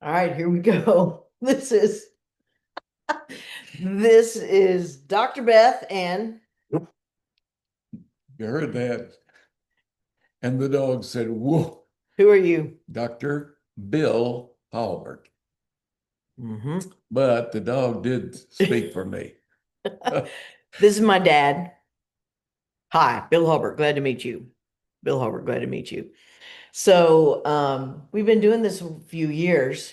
All right, here we go. This is Dr. Beth and You heard that. And the dog said, Whoa, who are you? Dr. Bill Halbert. Hmm. But the dog did speak for me. This is my dad. Hi, Bill Halbert. Glad to meet you. Bill Halbert, glad to meet you. So we've been doing this a few years.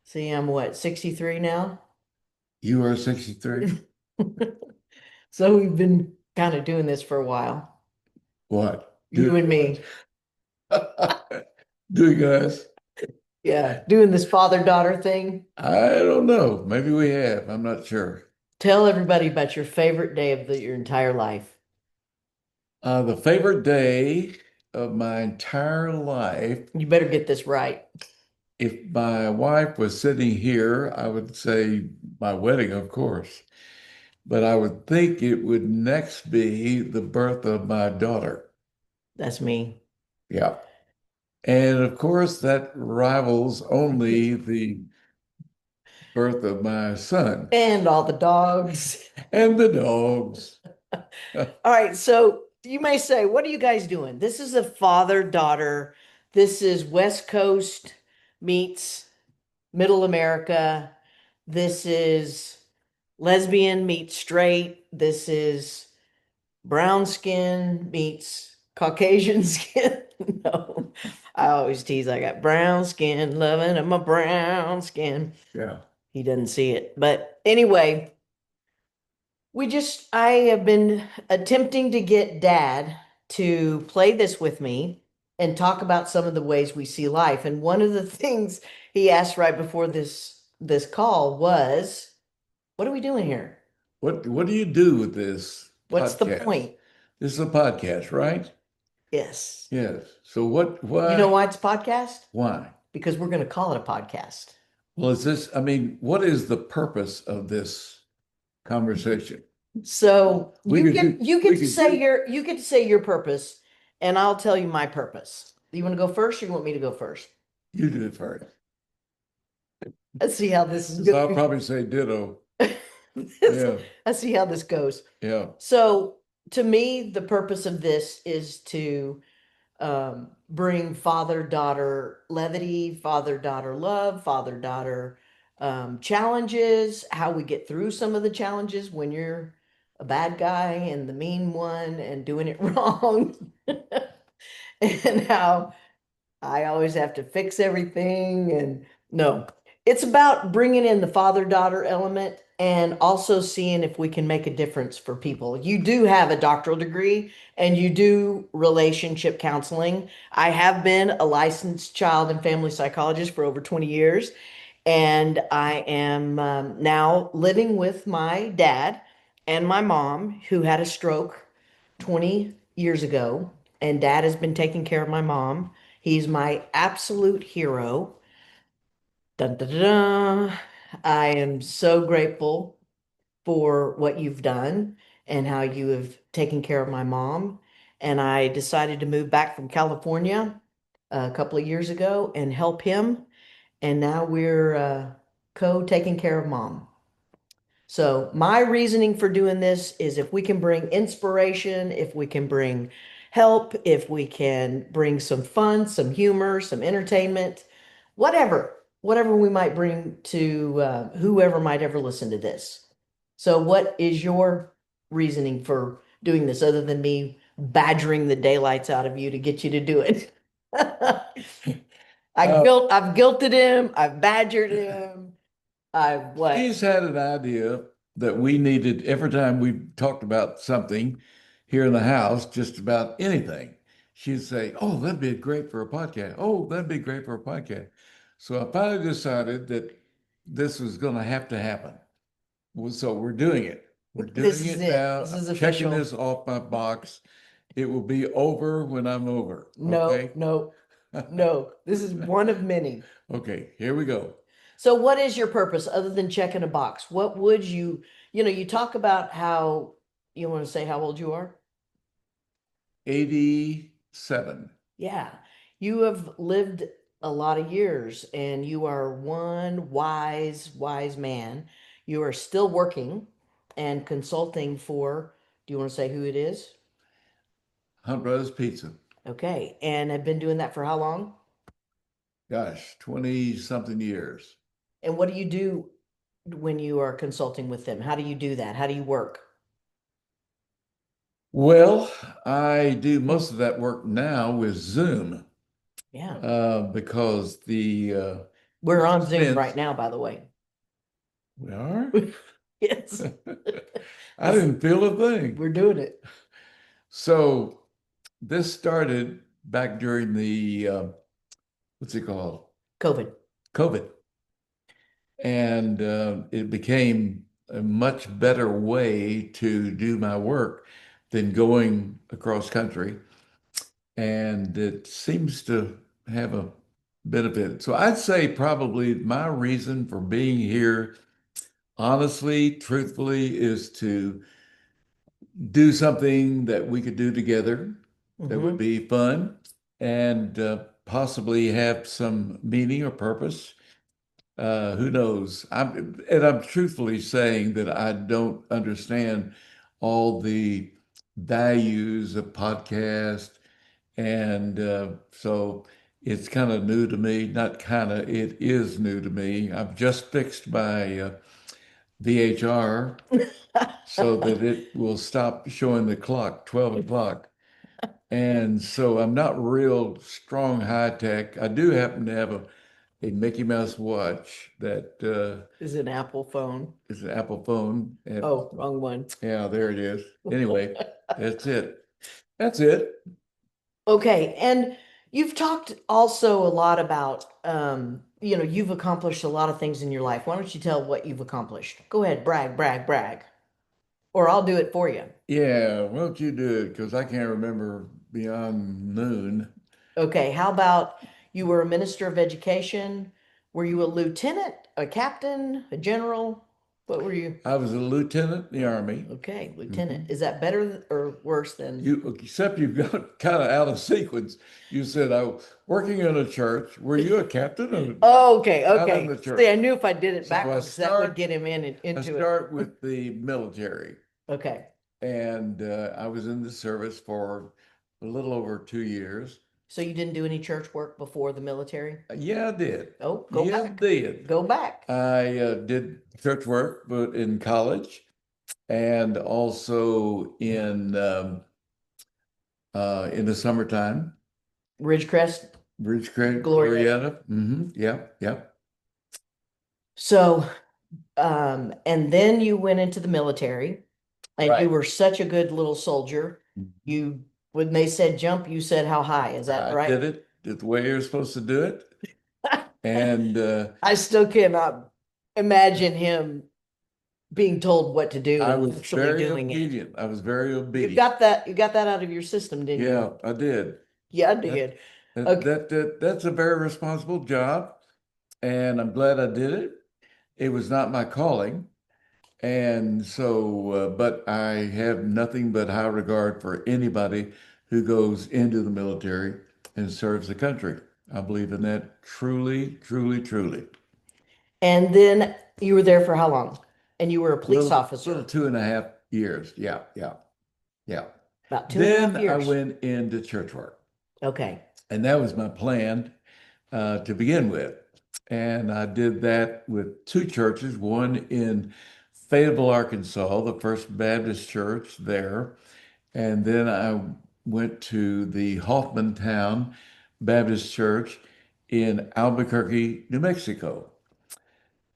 See, I'm what, 63 now? You are 63? So we've been kind of doing this for a while. What? You and me. Do you guys? Yeah, doing this father-daughter thing. I don't know. Maybe we have. I'm not sure. Tell everybody about your favorite day of your entire life. The favorite day of my entire life, You better get this right. if my wife was sitting here, I would say my wedding, of course. But I would think it would next be the birth of my daughter. That's me. Yeah. And of course, that rivals only the birth of my son And all the dogs. and the dogs. All right, so you may say, what are you guys doing? This is a father-daughter. This is West Coast meets Middle America. This is lesbian meets straight. This is brown skin meets Caucasian skin. No, I always tease. I got brown skin, loving of my brown skin. Yeah. He doesn't see it. But anyway, I have been attempting to get dad to play this with me and talk about some of the ways we see life. And one of the things he asked right before this call was, what are we doing here? What do you do with this What's the podcast? point? This is a podcast, right? Yes. Yes. So You know why it's a podcast? why? Because we're going to call it a podcast. Well, I mean, what is the purpose of this conversation? So We could do, you we get to could say do, your purpose, and I'll tell you my purpose. You want to go first, or you want me to go first? you do it first. Let's see how this is So I'll going. probably say ditto. Yeah, Let's see how this goes. yeah. So, to me, the purpose of this is to bring father-daughter levity, father-daughter love, father-daughter challenges, how we get through some of the challenges when you're a bad guy and the mean one and doing it wrong, and how I always have to fix everything. And no, it's about bringing in the father-daughter element and also seeing if we can make a difference for people. You do have a doctoral degree and you do relationship counseling. I have been a licensed child and family psychologist for over 20 years, and I am now living with my dad and my mom, who had a stroke 20 years ago, and dad has been taking care of my mom. He's my absolute hero. Dun, dun, dun, dun. I am so grateful for what you've done and how you have taken care of my mom. And I decided to move back from California a couple of years ago and help him. And now we're co-taking care of mom. So my reasoning for doing this is if we can bring inspiration, if we can bring help, if we can bring some fun, some humor, some entertainment, whatever we might bring to whoever might ever listen to this. So what is your reasoning for doing this other than me badgering the daylights out of you to get you to do it? Uh, I've guilted him, I've badgered him, I've what? she's had an idea that we needed every time we talked about something here in the house, just about anything. She'd say, "Oh, that'd be great for a podcast. Oh, that'd be great for a podcast." So I finally decided that this was going to have to happen. So we're doing it. We're This doing is it it. now. This is I'm checking official. this off my box. It will be over when I'm over. No, Okay. no, no. This is one of many. Okay, here we go. So what is your purpose other than checking a box? What would you talk about how you want to say how old you are? 87. Yeah. You have lived a lot of years, and you are one wise, wise man. You are still working and consulting for, do you want to say who it is? Hunt Brothers Pizza. Okay. And have been doing that for how long? Gosh, 20 something years. And what do you do when you are consulting with them? How do you do that? How do you work? Well, I do most of that work now with Zoom Yeah. because the We're on Zoom right expense, now, by the way. we are? Yes. I This, didn't feel a thing. we're doing it. So this started back during the, what's it called? COVID. COVID. And it became a much better way to do my work than going across country. And it seems to have a benefit. So I'd say probably my reason for being here, honestly, truthfully, is to do something that we could do together that would Hmm. be fun and possibly have some meaning or purpose. Who knows? I'm truthfully saying that I don't understand all the values of podcast, and so it's kind of new to me. Not kind of, it is new to me. I've just fixed my VHR so that it will stop showing the clock, 12 o'clock. And so I'm not real strong high tech. I do happen to have a Mickey Mouse watch that Is an Apple phone. is an Apple phone. And Oh, wrong one. yeah, there it is. Anyway, that's it. That's it. Okay, and you've talked also a lot about you've accomplished a lot of things in your life. Why don't you tell what you've accomplished? Go ahead, brag, brag, brag. Or I'll do it for you. Yeah, why don't you do it? Because I can't remember beyond noon. Okay, how about you were a minister of education? Were you a lieutenant, a captain, a general? What were you? I was a lieutenant in the Army. Okay, lieutenant. Mhm. Is that better or worse than? You, except you got kind of out of sequence. You said, I was working in a church. Were you a captain or Oh, okay, out in okay. the See, church? I knew if I did it So backwards, that would get him in and I into it. start with the military. Okay. And I was in the service for a little over 2 years. So you didn't do any church work before the military? Yeah, I did. Oh, go Yeah, I back. did. Go back. I did church work, but in college and also in the summertime. Ridgecrest, Ridgecrest, Glorieta. Glorietta. Yeah, yeah. So, and then you went into the military and you Right. were such a good little soldier. Mhm. You, when they said jump, you said how high. Is that I right? did it the way you're supposed to do it. And I still cannot imagine him being told what to do I and was actually very doing it. obedient. I was very You obedient. got that, you got that out of your system, didn't you? Yeah, I did. Yeah, I That did. Okay. that's a very responsible job, and I'm glad I did it. It was not my calling, and so, but I have nothing but high regard for anybody who goes into the military and serves the country. I believe in that truly, truly, truly. And then you were there for how long? And you were a police Little officer, 2.5 years. Yeah, yeah, yeah. about two and a half Then I years. went into church work, Okay. and that was my plan to begin with. And I did that with two churches, one in Fayetteville, Arkansas, the First Baptist Church there. And then I went to the Hoffmantown Baptist Church in Albuquerque, New Mexico,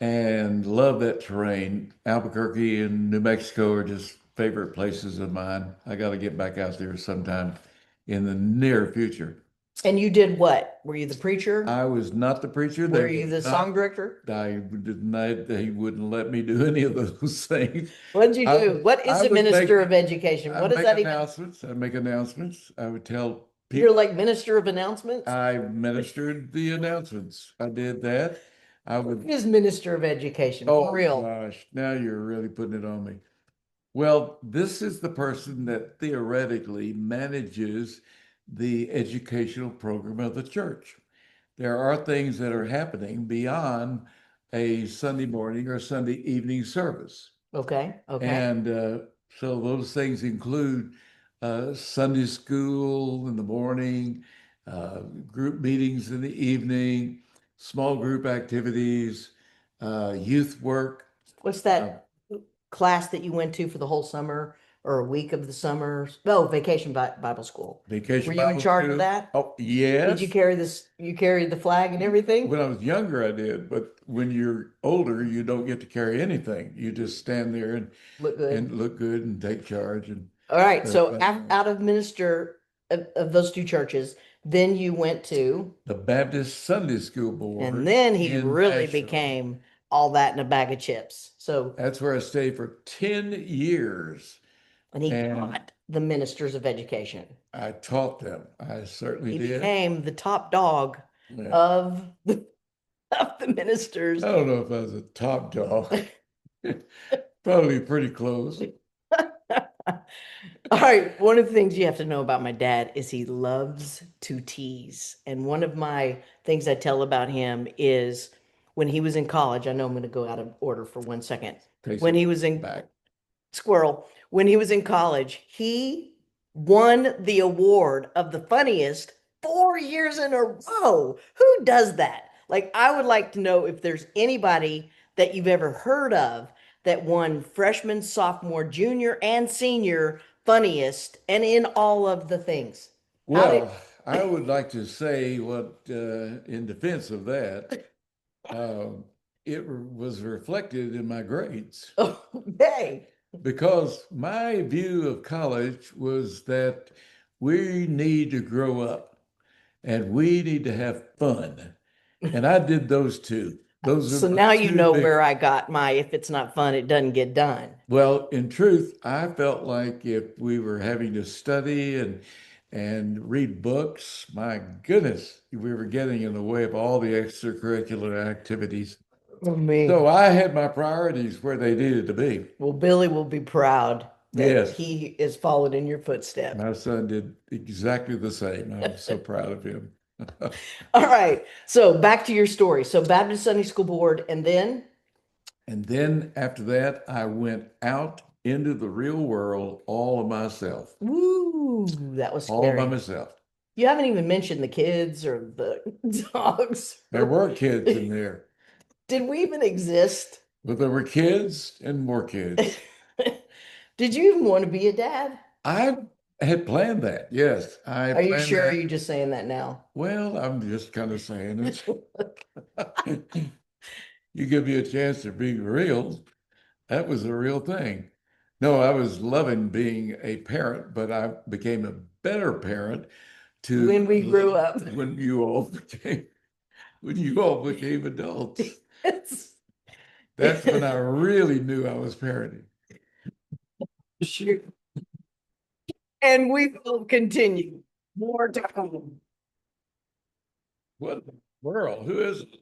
and love that terrain. Albuquerque and New Mexico are just favorite places of mine. I got to get back out there sometime in the near future. And you did what? Were you the preacher? I was not the preacher. They Were you would the not, song director? I did not, they wouldn't let me do any of those things. What did you I do? would, What is I a would minister of education? What I'd does make that even? announcements. I'd make announcements. I would tell You're people. like minister of announcements? I ministered the announcements. I did that. I What would, is minister of education? For oh real. gosh, now you're really putting it on me. Well, this is the person that theoretically manages the educational program of the church. there are things that are happening beyond a Sunday morning or Sunday evening service. Okay. Okay. And so those things include Sunday school in the morning, group meetings in the evening, small group activities, youth work, What's uh, that class that you went to for the whole summer or a week of the summer? Oh, vacation Bible school. Were vacation you in Bible charge of school. that? Oh, Did you yes. carry this? You carried the flag and everything? When I was younger, I did, but when you're older, you don't get to carry anything. You just stand there Look good. and look good and take charge. And All right. so, So out of minister of those two churches, then you went to, the Baptist Sunday School and Board then he in really Nashville. became all that in a bag of chips. So, That's where I stayed for 10 years. and he And got the ministers of education. I taught them. I certainly He did. became the top dog Yeah. of of the I ministers. don't know if I was a top dog. Probably pretty close. All right, one of the things you have to know about my dad is he loves to tease. And one of my things I tell about him is when he was in college, I know I'm going to go out of order for 1 second. Takes When it he was in back. Squirrel, when he was in college, he won the award of the funniest 4 years in a row. Who does that? Like, I would like to know if there's anybody that you've ever heard of that won freshman, sophomore, junior, and senior funniest and in all of the things. How did, Well, I would like to say what, in defense of that, uh, it was reflected in my grades okay. because my view of college was that we need to grow up and we need to have fun. And I did those two. Those are So my now you two know big. where I got my if it's not fun, it doesn't get done. Well, in truth, I felt like if we were having to study and read books, my goodness, we were getting in the way of all the extracurricular activities. Oh, me. So I had my priorities where they needed to be. Well, Billy will be proud that Yes, he is followed in your footsteps. my son did exactly the same. I'm so proud of him. All right. So back to your story. So Baptist Sunday School Board, and then, And then after that, I went out into the real world all of myself, woo, that was all by scary. myself. You haven't even mentioned the kids or the dogs. There were kids in there, Did we even exist? but there were kids and more kids. Did you even want to be a dad? I had planned that. Yes, I Are you planned sure? Or are that. you just saying that now? Well, I'm just kind of saying it. You give me a chance to be real. That was a real thing. No, I was loving being a parent, but I became a better parent to When we grew up. when you all became when you all became adults. It's That's when I really knew I was parenting. sure. And we will continue. More to come. What in the world? Who is it?